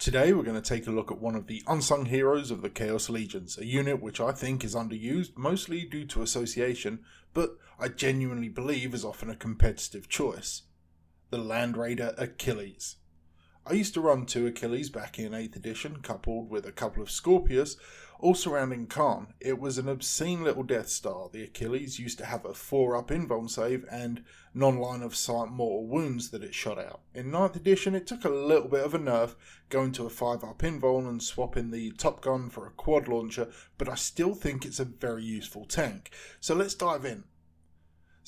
Today we're going to take a look at one of the unsung heroes of the Chaos Legions, a unit which I think is underused, mostly due to association, but I genuinely believe is often a competitive choice. The Land Raider Achilles. I used to run 2 Achilles back in 8th edition, coupled with a couple of Scorpius, all surrounding Khorne. It was an obscene little Death Star. The Achilles used to have a 4-up invuln save and non-line of sight mortal wounds that it shot out. In 9th edition it took a little bit of a nerf, going to a 5-up invuln and swapping the top gun for a quad launcher, but I still think it's a very useful tank. So let's dive in.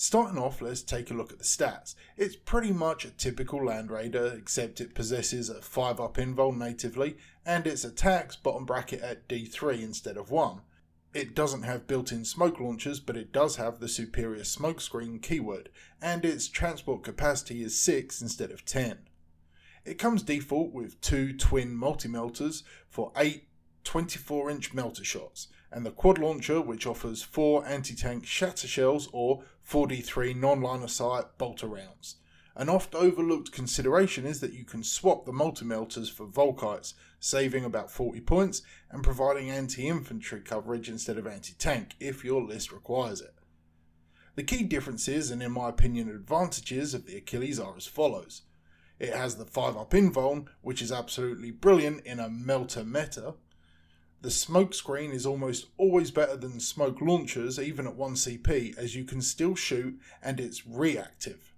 Starting off, let's take a look at the stats. It's pretty much a typical Land Raider, except it possesses a 5-up invuln natively, and its attacks bottom bracket at D3 instead of 1. It doesn't have built-in smoke launchers, but it does have the superior smokescreen keyword, and its transport capacity is 6 instead of 10. It comes default with 2 twin multi-melters for 8 24-inch melter shots, and the quad launcher, which offers 4 anti-tank shatter shells or 4d3 non-line of sight bolter rounds. An oft overlooked consideration is that you can swap the multi-melters for Volkites, saving about 40 points and providing anti-infantry coverage instead of anti-tank if your list requires it. The key differences and in my opinion advantages of the Achilles are as follows. It has the 5-up invuln, which is absolutely brilliant in a melter meta. The smoke screen is almost always better than smoke launchers, even at 1 CP, as you can still shoot and it's reactive.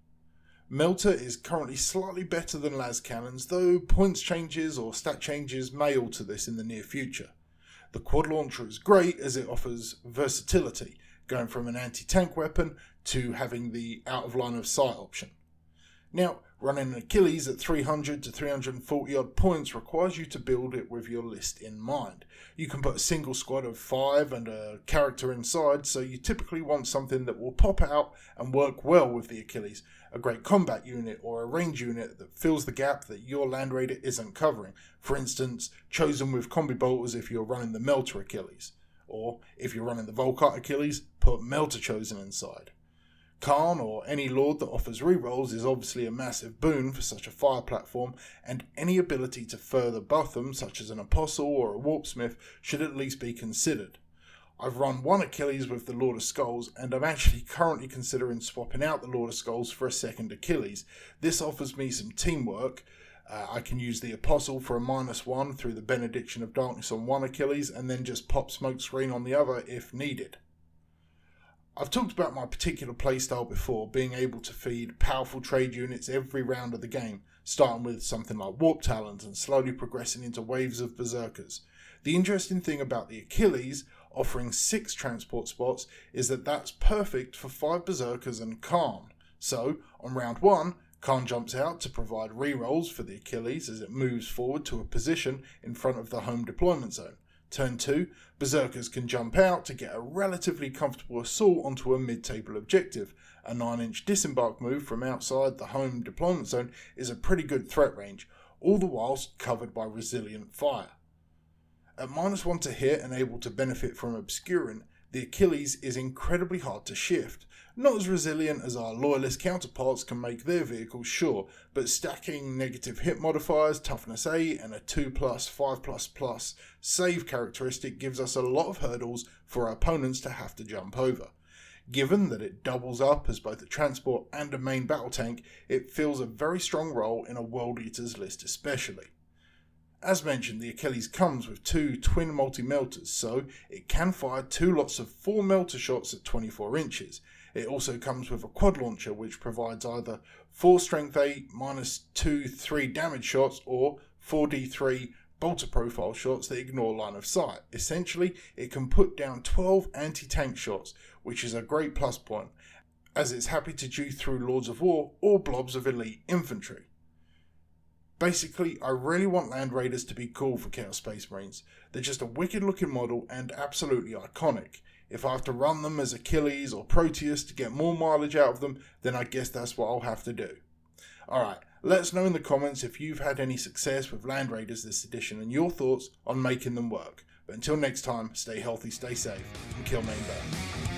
Melter is currently slightly better than las cannons, though points changes or stat changes may alter this in the near future. The quad launcher is great as it offers versatility, going from an anti-tank weapon to having the out of line of sight option. Now, running an Achilles at 300 to 340 odd points requires you to build it with your list in mind. You can put a single squad of 5 and a character inside, so you typically want something that will pop out and work well with the Achilles, a great combat unit or a range unit that fills the gap that your Land Raider isn't covering. For instance, chosen with combi bolters if you're running the Melter Achilles, or if you're running the Volkite Achilles, put Melter Chosen inside. Khorne, or any lord that offers rerolls, is obviously a massive boon for such a fire platform, and any ability to further buff them, such as an Apostle or a Warpsmith, should at least be considered. I've run 1 Achilles with the Lord of Skulls, and I'm actually currently considering swapping out the Lord of Skulls for a second Achilles. This offers me some teamwork. I can use the Apostle for a -1 through the Benediction of Darkness on 1 Achilles, and then just pop smoke screen on the other if needed. I've talked about my particular playstyle before, being able to feed powerful trade units every round of the game, starting with something like Warp Talons and slowly progressing into waves of Berserkers. The interesting thing about the Achilles, offering 6 transport spots, is that that's perfect for 5 Berserkers and Khorne. So, on round 1, Khorne jumps out to provide rerolls for the Achilles as it moves forward to a position in front of the home deployment zone. Turn 2, Berserkers can jump out to get a relatively comfortable assault onto a mid-table objective. A 9-inch disembark move from outside the home deployment zone is a pretty good threat range, all the whilst covered by resilient fire. At -1 to hit and able to benefit from obscuring, the Achilles is incredibly hard to shift. Not as resilient as our loyalist counterparts can make their vehicles, sure, but stacking negative hit modifiers, toughness 8 and a 2+, 5++ save characteristic gives us a lot of hurdles for our opponents to have to jump over. Given that it doubles up as both a transport and a main battle tank, it fills a very strong role in a World Eaters list especially. As mentioned, the Achilles comes with 2 twin multi-melters, so it can fire 2 lots of 4 melter shots at 24 inches. It also comes with a quad launcher which provides either 4 strength 8 -2, 3 damage shots or 4d3 bolter profile shots that ignore line of sight. Essentially, it can put down 12 anti-tank shots, which is a great plus point, as it's happy to chew through Lords of War or blobs of elite infantry. Basically, I really want Land Raiders to be cool for Chaos Space Marines. They're just a wicked looking model and absolutely iconic. If I have to run them as Achilles or Proteus to get more mileage out of them, then I guess that's what I'll have to do. Alright, let us know in the comments if you've had any success with Land Raiders this edition and your thoughts on making them work. But until next time, stay healthy, stay safe, and kill main bear.